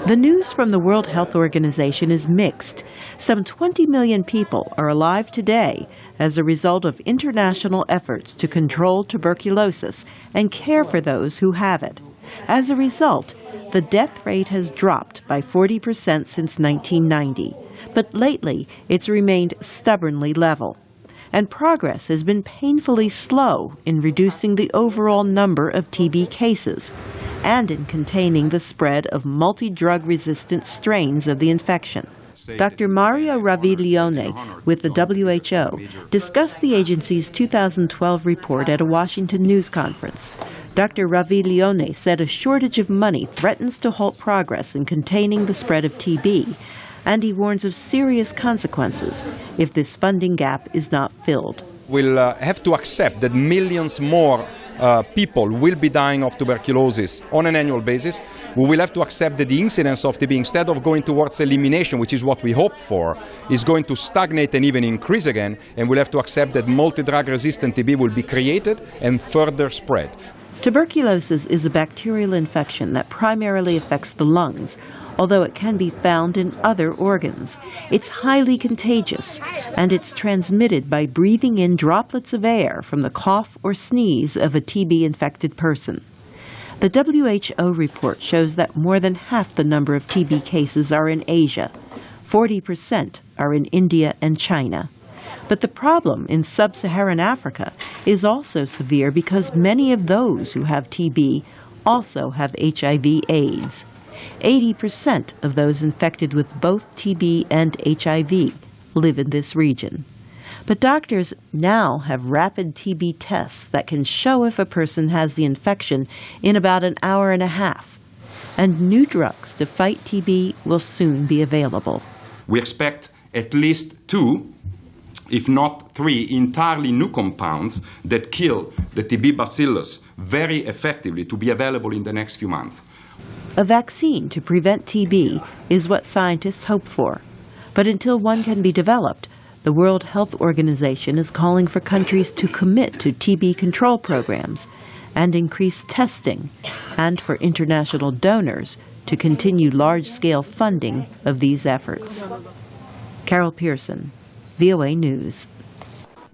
The news from the World Health Organization is mixed. Some 20 million people are alive today as a result of international efforts to control tuberculosis and care for those who have it. As a result, the death rate has dropped by 40% since 1990, but lately it's remained stubbornly level. And progress has been painfully slow in reducing the overall number of TB cases and in containing the spread of multi-drug-resistant strains of the infection. Dr. Mario Raviglione with the WHO discussed the agency's 2012 report at a Washington news conference. Dr. Raviglione said a shortage of money threatens to halt progress in containing the spread of TB, and he warns of serious consequences if this funding gap is not filled. We'll have to accept that millions more people will be dying of tuberculosis on an annual basis. We will have to accept that the incidence of TB, instead of going towards elimination, which is what we hope for, is going to stagnate and even increase again, and we'll have to accept that multi-drug resistant TB will be created and further spread. Tuberculosis is a bacterial infection that primarily affects the lungs, although it can be found in other organs. It's highly contagious, and it's transmitted by breathing in droplets of air from the cough or sneeze of a TB-infected person. The WHO report shows that more than half the number of TB cases are in Asia. 40% are in India and China. But the problem in sub-Saharan Africa is also severe because many of those who have TB also have HIV/AIDS. 80% of those infected with both TB and HIV live in this region. But doctors now have rapid TB tests that can show if a person has the infection in about an hour and a half. And new drugs to fight TB will soon be available. We expect at least 2, if not 3, entirely new compounds that kill the TB bacillus very effectively to be available in the next few months. A vaccine to prevent TB is what scientists hope for. But until one can be developed, the World Health Organization is calling for countries to commit to TB control programs and increase testing, and for international donors to continue large-scale funding of these efforts. Carol Pearson, VOA News.